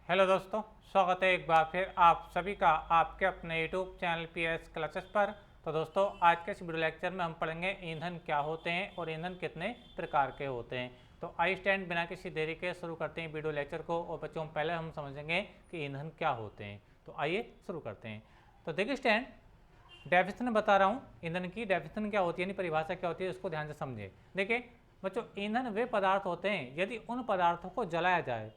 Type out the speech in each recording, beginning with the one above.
Hello दोस्तों, स्वागत है एक बार फिर आप सभी का आपके अपने यूट्यूब चैनल पीएस क्लासेस पर। तो दोस्तों, आज के इस वीडियो लेक्चर में हम पढ़ेंगे ईंधन क्या होते हैं और ईंधन कितने प्रकार के होते हैं। तो आई स्टैंड बिना किसी देरी के शुरू करते हैं वीडियो लेक्चर को। और बच्चों, पहले हम समझेंगे कि ईंधन क्या होते हैं। तो आइए शुरू करते हैं। तो देखिए स्टैंड, डेफिनेशन बता रहा हूँ ईंधन की। डेफिनेशन क्या होती है यानी परिभाषा क्या होती है, उसको ध्यान से समझे। देखिए बच्चों, ईंधन वे पदार्थ होते हैं यदि उन पदार्थों को जलाया जाए,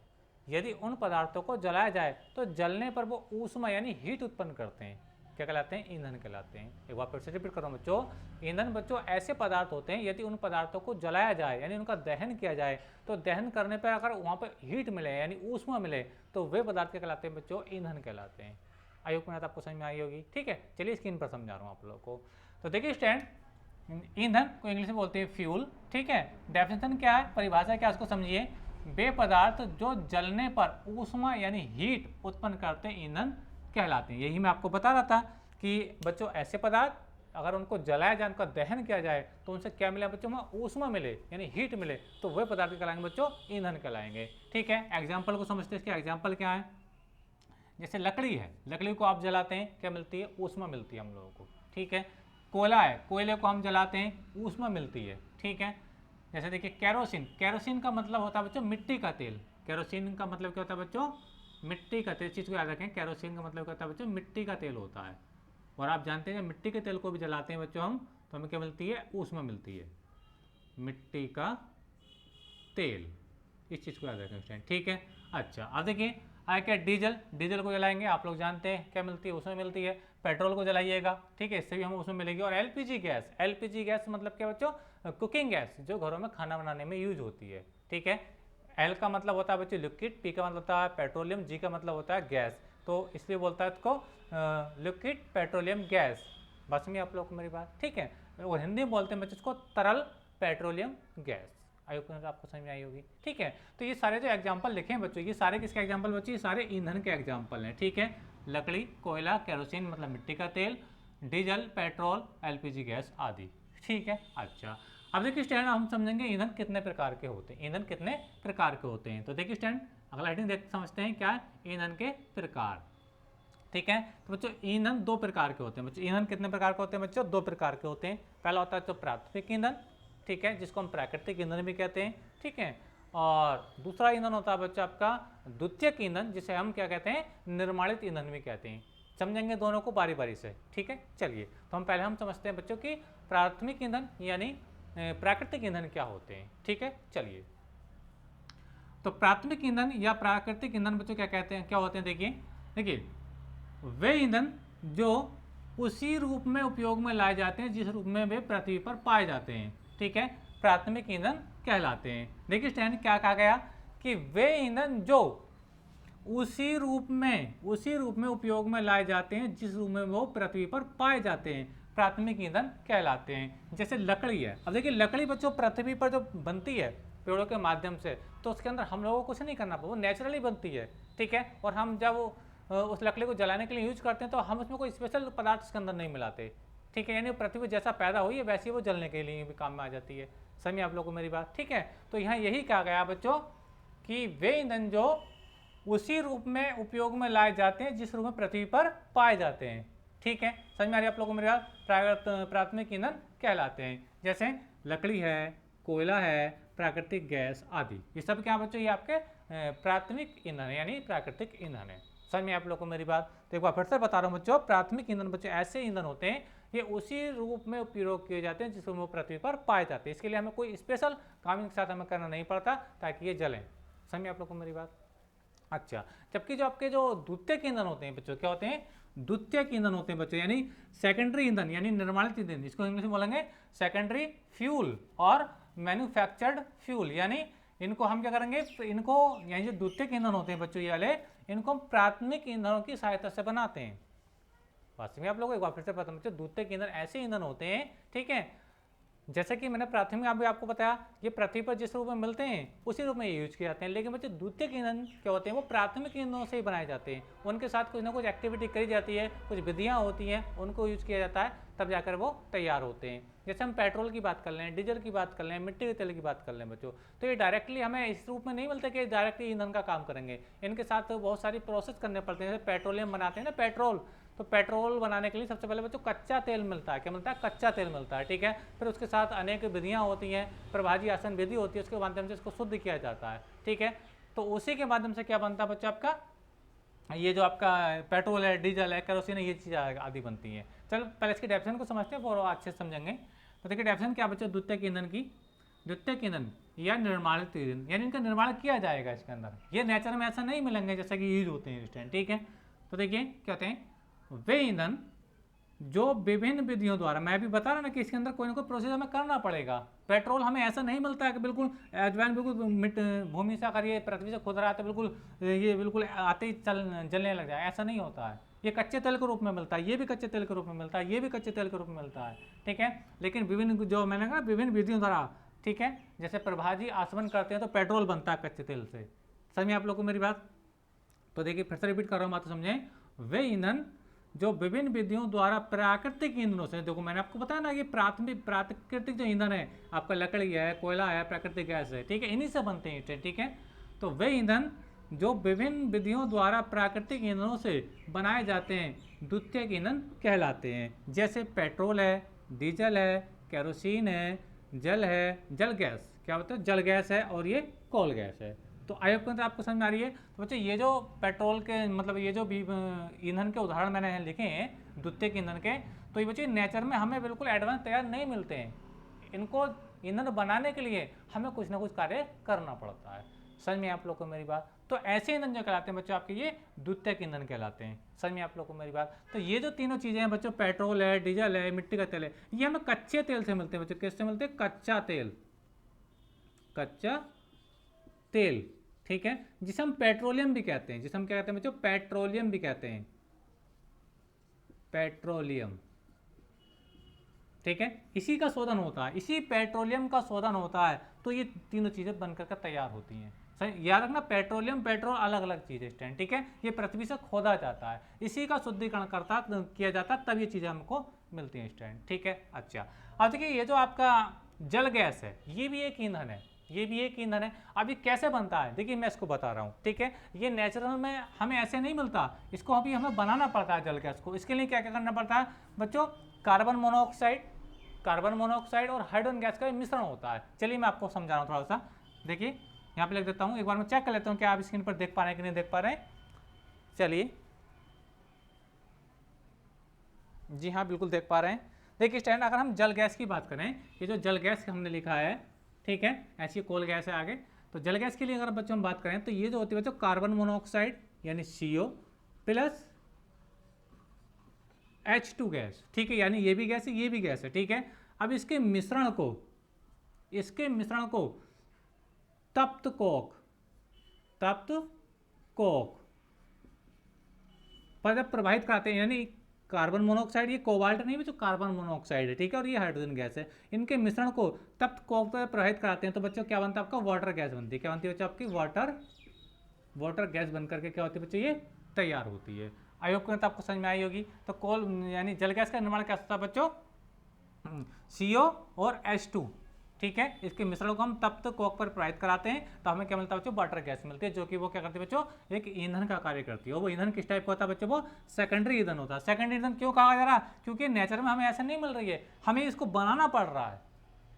यदि उन पदार्थों को जलाया जाए तो जलने पर वो ऊष्मा यानी हीट उत्पन्न करते हैं। क्या कहलाते हैं? ईंधन कहलाते हैं। एक बार फिर से रिपीट कर रहा हूं बच्चों, ईंधन बच्चों ऐसे पदार्थ होते हैं यदि उन पदार्थों को जलाया जाए यानी उनका दहन किया जाए, तो दहन करने पर अगर वहां पर हीट मिले यानी ऊष्मा मिले तो वे पदार्थ क्या कहलाते हैं बच्चों? ईंधन कहलाते हैं। आई होप मेरी बात आपको समझ में आई होगी। ठीक है, चलिए स्क्रीन पर समझा रहा हूँ आप लोगों को। तो देखिए स्टैंड, ईंधन को इंग्लिश में बोलते हैं फ्यूल। ठीक है, डेफिनेशन क्या है, परिभाषा क्या है, उसको समझिए। वे पदार्थ जो जलने पर ऊष्मा यानी हीट उत्पन्न करते हैं ईंधन कहलाते हैं। यही मैं आपको बता रहा था कि बच्चों ऐसे पदार्थ अगर उनको जलाया जाए, उनका दहन किया जाए तो उनसे क्या मिले बच्चों? में ऊष्मा मिले यानी हीट मिले, तो वे पदार्थ कहलाएंगे बच्चों? ईंधन कहलाएंगे। ठीक है, एग्जाम्पल को समझते हैं। इसके एग्जाम्पल क्या है? जैसे लकड़ी है, लकड़ी को आप जलाते हैं, क्या मिलती है? ऊष्मा मिलती है हम लोगों को। ठीक है, कोयला है, कोयले को हम जलाते हैं, ऊष्मा मिलती है। ठीक है, जैसे देखिए कैरोसिन, कैरोसिन का मतलब होता है बच्चों मिट्टी का तेल। कैरोसिन का मतलब क्या होता है बच्चों? मिट्टी का तेल। चीज़ को याद रखें, कैरोसिन का मतलब क्या होता है बच्चों? मिट्टी का तेल होता है। और आप जानते हैं मिट्टी के तेल को भी जलाते हैं बच्चों हम, तो हमें क्या मिलती है? ऊष्मा मिलती है, मिट्टी का तेल। इस चीज़ को याद रखें स्टूडेंट। ठीक है, अच्छा अब देखिए आया क्या? डीजल, डीजल को जलाएंगे, आप लोग जानते हैं क्या मिलती है? उसमें मिलती है। पेट्रोल को जलाइएगा, ठीक है, इससे भी हमें उसमें मिलेगी। और एलपीजी गैस, एलपीजी गैस मतलब क्या बच्चों? कुकिंग गैस, जो घरों में खाना बनाने में यूज होती है। ठीक है, एल का मतलब होता है बच्चों लिक्विड, पी का मतलब होता है पेट्रोलियम, जी का मतलब होता है गैस, तो इसलिए बोलता है इसको लिक्विड पेट्रोलियम गैस। बस में आप लोग को मेरी बात ठीक है। और हिंदी में बोलते हैं बच्चों इसको तरल पेट्रोलियम गैस। आई होप आपको समझ में आई होगी। ठीक है, तो ये सारे जो एग्जाम्पल लिखे हैं बच्चों, ये सारे किसके एग्जाम्पल बच्चों? ये सारे ईंधन के एग्जाम्पल हैं। ठीक है, लकड़ी, कोयला, केरोसिन मतलब मिट्टी का तेल, डीजल, पेट्रोल, एलपीजी गैस आदि। ठीक है, अच्छा अब देखिए स्टैंड, हम समझेंगे ईंधन कितने प्रकार के होते हैं। ईंधन कितने प्रकार के होते हैं, तो देखिए स्टैंड अगला हेडिंग देख समझते हैं क्या है? ईंधन के प्रकार। ठीक है, तो बच्चों ईंधन दो प्रकार के होते हैं। बच्चों ईंधन कितने प्रकार के होते हैं बच्चों? दो प्रकार के होते हैं। पहला होता है तो प्राथमिक ईंधन, ठीक है, जिसको हम प्राकृतिक ईंधन भी कहते हैं। ठीक है, और दूसरा ईंधन होता है बच्चों आपका द्वितीयक ईंधन, जिसे हम क्या कहते हैं? निर्माणित ईंधन भी कहते हैं। समझेंगे दोनों को बारी बारी से। ठीक है, चलिए तो हम पहले समझते हैं बच्चों की प्राथमिक ईंधन यानी प्राकृतिक ईंधन क्या होते हैं। ठीक है, चलिए तो प्राथमिक ईंधन या प्राकृतिक ईंधन बच्चों क्या कहते हैं, क्या होते हैं? देखिए देखिए, वे ईंधन जो उसी रूप में उपयोग में लाए जाते हैं जिस रूप में वे पृथ्वी पर पाए जाते हैं, ठीक है, प्राथमिक ईंधन कहलाते हैं। देखिए स्टैंड क्या कहा गया कि वे ईंधन जो उसी रूप में उपयोग में लाए जाते हैं जिस रूप में वो पृथ्वी पर पाए जाते हैं, प्राथमिक ईंधन कहलाते हैं। जैसे लकड़ी है, अब देखिए लकड़ी बच्चों पृथ्वी पर जो बनती है पेड़ों के माध्यम से, तो उसके अंदर हम लोगों को कुछ नहीं करना पड़ता, वो नेचुरली बनती है। ठीक है, और हम जब उस लकड़ी को जलाने के लिए यूज करते हैं तो हम उसमें कोई स्पेशल पदार्थ उसके अंदर नहीं मिलाते। ठीक है, यानी पृथ्वी जैसा पैदा हुई है वैसे ही वो जलने के लिए भी काम में आ जाती है। समझिए आप लोगों को मेरी बात। ठीक है, तो यहाँ यही कहा गया बच्चों कि वे ईंधन जो उसी रूप में उपयोग में लाए जाते हैं जिस रूप में पृथ्वी पर पाए जाते हैं। ठीक है, समझ में आ रही है आप लोगों को मेरी बात? प्राथमिक ईंधन कहलाते हैं। जैसे लकड़ी है, कोयला है, प्राकृतिक गैस आदि, ये सब क्या बच्चों? ये आपके प्राथमिक ईंधन है यानी प्राकृतिक ईंधन है। समझ में आप लोगों को मेरी बात? तो एक बार फिर से बता रहा हूँ बच्चों, प्राथमिक ईंधन बच्चों ऐसे ईंधन होते हैं ये उसी रूप में उपयोग किए जाते हैं जिस रूप में पृथ्वी पर पाए जाते हैं। इसके लिए हमें कोई स्पेशल काम इनके साथ हमें करना नहीं पड़ता ताकि ये जलें। समझ में आप लोगों को मेरी बात? अच्छा, जबकि जो आपके जो द्वितीयक ईंधन होते हैं बच्चों, क्या होते हैं? द्वितीयक ईंधन होते हैं बच्चों, यानी सेकेंडरी ईंधन यानी निर्माणित ईंधन, इसको इंग्लिश में बोलेंगे सेकेंडरी फ्यूल और मैन्युफैक्चर्ड फ्यूल। यानी इनको हम क्या करेंगे? इनको यानी जो द्वितीयक ईंधन होते हैं बच्चों ये वाले, इनको हम प्राथमिक ईंधनों की सहायता से बनाते हैं। वास्तव में आप लोगों को एक बार फिर से पता बच्चों, द्वितीयक ईंधन ऐसे ईंधन होते हैं, ठीक है, जैसे कि मैंने प्राथमिक अभी आपको बताया, ये पृथ्वी पर जिस रूप में मिलते हैं उसी रूप में यूज किए जाते हैं। लेकिन बच्चे द्वितीयक ईंधन क्या होते हैं, वो प्राथमिक ईंधनों से ही बनाए जाते हैं। उनके साथ कुछ ना कुछ एक्टिविटी करी जाती है, कुछ विधियाँ होती हैं, उनको यूज किया जाता है, तब जाकर वो तैयार होते हैं। जैसे हम पेट्रोल की बात कर लें, डीजल की बात कर लें, मिट्टी के तेल की बात कर लें बच्चों, तो ये डायरेक्टली हमें इस रूप में नहीं मिलता कि डायरेक्टली ईंधन का काम करेंगे। इनके साथ बहुत सारी प्रोसेस करने पड़ते हैं। जैसे पेट्रोलियम बनाते हैं ना, पेट्रोल, तो पेट्रोल बनाने के लिए सबसे पहले बच्चों कच्चा तेल मिलता है। क्या मिलता है? कच्चा तेल मिलता है, ठीक है। फिर उसके साथ अनेक विधियाँ होती हैं, प्रभाजी आसन विधि होती है, उसके माध्यम से इसको शुद्ध किया जाता है, ठीक है। तो उसी के माध्यम से क्या बनता है बच्चों आपका, ये जो आपका पेट्रोल है, डीजल है, केरोसिन है, ये चीज़ आदि बनती हैं। चलो पहले इसकी डेफिनेशन को समझते हैं, फिर अच्छे से समझेंगे। तो देखिए डेफिनेशन क्या बच्चों, द्वितीयक ईंधन की, द्वितीयक ईंधन या निर्माणित ईंधन, यानी इनका निर्माण किया जाएगा इसके अंदर। ये नेचर में ऐसा नहीं मिलेंगे जैसा कि यूज होते हैं इस टाइम, ठीक है। तो देखिए क्या कहते हैं, वे ईंधन जो विभिन्न विधियों द्वारा, मैं भी बता रहा ना कि इसके अंदर कोई ना कोई प्रोसेस हमें करना पड़ेगा। पेट्रोल हमें ऐसा नहीं मिलता है कि बिल्कुल अजवाइन बिल्कुल भूमि से अगर ये पृथ्वी से खुद रहा है तो बिल्कुल ये बिल्कुल आते ही जलने लग जाए, ऐसा नहीं होता है। ये कच्चे तेल के रूप में मिलता है, ये भी कच्चे तेल के रूप में मिलता है, ये भी कच्चे तेल के रूप में मिलता है, ठीक है। लेकिन विभिन्न, जो मैंने कहा विभिन्न विधियों द्वारा, ठीक है। जैसे प्रभाजी आसवन करते हैं तो पेट्रोल बनता है कच्चे तेल से। समझिए आप लोग को मेरी बात। तो देखिए फिर से रिपीट कर रहा हूँ, बात तो समझें। वे ईंधन जो विभिन्न विधियों द्वारा प्राकृतिक ईंधनों से, देखो मैंने आपको बताया ना कि प्राकृतिक जो ईंधन है आपका, लकड़ी है, कोयला है, प्राकृतिक गैस है, ठीक है, इन्हीं से बनते हैं, ठीक है। तो वे ईंधन जो विभिन्न विधियों द्वारा प्राकृतिक ईंधनों से बनाए जाते हैं द्वितीयक ईंधन कहलाते हैं। जैसे पेट्रोल है, डीजल है, केरोसिन है, जल है, जल गैस, क्या होता है, जल गैस है, और ये कोल गैस है। तो आयोग के अंदर आपको समझ में आ रही है। तो बच्चों ये जो पेट्रोल के मतलब ये जो भी ईंधन के उदाहरण मैंने यहाँ लिखे हैं द्वितीयक ईंधन के, तो ये बच्चे नेचर में हमें बिल्कुल एडवांस तैयार नहीं मिलते हैं। इनको ईंधन बनाने के लिए हमें कुछ ना कुछ कार्य करना पड़ता है। समझ में आप लोग को मेरी बात। तो ऐसे ईंधन जो कहलाते हैं बच्चों आपके, ये द्वितीयक ईंधन कहलाते हैं। समझ में आप लोग को मेरी बात। तो ये जो तीनों चीज़ें हैं बच्चों, पेट्रोल है, डीजल है, मिट्टी का तेल है, ये हमें कच्चे तेल से मिलते हैं बच्चों। किससे मिलते हैं? कच्चा तेल, कच्चा तेल, ठीक है, जिसे हम पेट्रोलियम भी कहते हैं। जिसे हम क्या कहते हैं बच्चों? पेट्रोलियम भी कहते हैं, पेट्रोलियम, ठीक है। इसी का शोधन होता है, इसी पेट्रोलियम का शोधन होता है, तो ये तीनों चीजें बनकर के तैयार होती हैं। सही याद रखना, पेट्रोलियम पेट्रोल अलग अलग चीजें स्टैंड, ठीक है। ये पृथ्वी से खोदा जाता है, इसी का शुद्धिकरण करता किया जाता है, तब ये चीजें हमको मिलती हैं स्टैंड, ठीक है। अच्छा अब देखिए ये जो आपका जल गैस है, ये भी एक ईंधन है, ये भी एक ईंधन है। अब ये कैसे बनता है, देखिए मैं इसको बता रहा हूँ, ठीक है। ये नेचुरल में हमें ऐसे नहीं मिलता, इसको अभी हमें बनाना पड़ता है जल गैस को। इसके लिए क्या क्या करना पड़ता है बच्चों? कार्बन मोनोऑक्साइड और हाइड्रोजन गैस का मिश्रण होता है। चलिए मैं आपको समझा रहा हूँ थोड़ा सा। देखिए यहाँ पे लिख देता हूँ, एक बार मैं चेक कर लेता हूँ क्या आप स्क्रीन पर देख पा रहे हैं कि नहीं देख पा रहे हैं। चलिए जी हाँ, बिल्कुल देख पा रहे हैं। देखिए स्टैंड, अगर हम जल गैस की बात करें, ये जो जल गैस हमने लिखा है, ठीक है, ऐसी कोल गैस है आगे। तो जल गैस के लिए अगर बच्चों हम बात करें, तो ये जो होती है बच्चों कार्बन मोनोऑक्साइड यानी CO प्लस H2 गैस, ठीक है, यानी ये भी गैस है, ये भी गैस है, ठीक है। अब इसके मिश्रण को तप्त कोक पर जब प्रभावित कराते हैं, यानी कार्बन मोनोऑक्साइड, ये कोबाल्ट नहीं बच्चों, कार्बन मोनोऑक्साइड है, ठीक है, और ये हाइड्रोजन गैस है। इनके मिश्रण को तप्त कोक पर प्रभावित कराते हैं, तो बच्चों क्या बनता है आपका? वाटर गैस बनती है। क्या बनती है बच्चों आपकी? वाटर गैस बनकर के क्या होती है बच्चों? ये तैयार होती है। आयोग को तो आपको समझ में आई होगी। तो कोल यानी जल गैस का निर्माण क्या होता है बच्चों? CO और H2, ठीक है, इसके मिश्रण को हम तप्त कोक पर प्रभावित कराते हैं, तो हमें क्या मिलता है बच्चों? वाटर गैस मिलती है, जो कि वो क्या करती है बच्चों? एक ईंधन का कार्य करती है। वो ईंधन किस टाइप का होता है बच्चों? वो सेकेंडरी ईंधन होता है। सेकेंडरी ईंधन क्यों कहा जा रहा है? क्योंकि नेचर में हमें ऐसा नहीं मिल रही है, हमें इसको बनाना पड़ रहा है,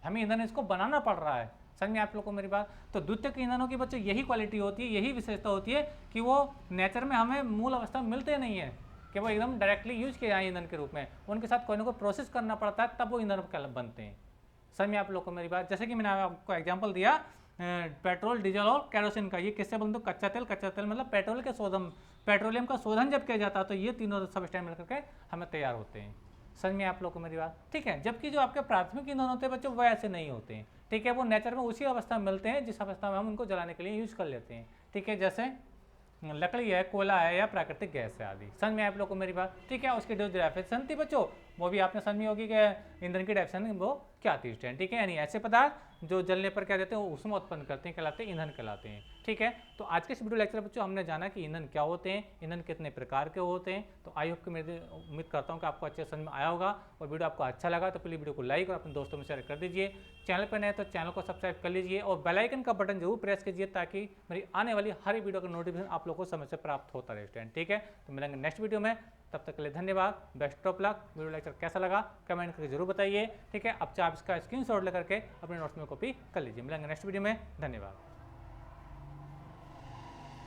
हमें ईंधन इसको बनाना पड़ रहा है। समझ में आप लोग को मेरी बात। तो द्वितीयक ईंधनों की बच्चों यही क्वालिटी होती है, यही विशेषता होती है कि वो नेचर में हमें मूल अवस्था में मिलते नहीं है, कि वो एकदम डायरेक्टली यूज किए जाए ईंधन के रूप में। उनके साथ कोई ना कोई प्रोसेस करना पड़ता है, तब वो ईंधन बनते हैं। समझ में आप लोग को मेरी बात। जैसे कि मैंने आपको एग्जांपल दिया पेट्रोल, डीजल और केरोसिन का, ये किससे बनते? कच्चा तेल मतलब पेट्रोलियम का शोधन जब किया जाता है, तो ये तीनों सब स्टैंड मिलकर के हमें तैयार होते हैं। समझ में आप लोग को मेरी बात, ठीक है। जबकि जो आपके प्राथमिक ईंधन होते हैं बच्चों, वो ऐसे नहीं होते हैं, ठीक है। वो नेचर में उसी अवस्था में मिलते हैं जिस अवस्था में हम उनको जलाने के लिए यूज कर लेते हैं, ठीक है। जैसे लकड़ी है, कोयला है, या प्राकृतिक गैस है आदि। समझ में आप लोग को मेरी बात, ठीक है। उसकी जो डेफिनेशन थी बच्चों, वो भी आपने समझी होगी कि ईंधन की डेफिनेशन वो क्या थी स्टूडेंट, ठीक है। यानी ऐसे पदार्थ जो जलने पर क्या देते हैं वो ऊष्मा उत्पन्न करते हैं, कहलाते हैं ईंधन कहलाते हैं, ठीक है। तो आज के इस वीडियो लेक्चर बच्चों हमने जाना कि ईंधन क्या होते हैं, ईंधन कितने प्रकार के होते हैं। तो आई होप कि मैं उम्मीद करता हूँ कि आपको अच्छे समझ में आया होगा, और वीडियो आपको अच्छा लगा तो प्लीज़ वीडियो को लाइक और अपने दोस्तों में शेयर कर दीजिए। चैनल पर नए तो चैनल को सब्सक्राइब कर लीजिए और बेल आइकन का बटन जरूर प्रेस कीजिए ताकि मेरी आने वाली हर वीडियो का नोटिफिकेशन आप लोगों को समय से प्राप्त होता रहे स्टूडेंट, ठीक है। तो मिलेंगे नेक्स्ट वीडियो में, तब तक के लिए धन्यवाद, best of luck. Video lecture कैसा लगा कमेंट करके जरूर बताइए, ठीक है। अब चाहे आप इसका स्क्रीनशॉट लेकर के अपने नोट्स में कॉपी कर लीजिए। मिलेंगे नेक्स्ट वीडियो में, धन्यवाद।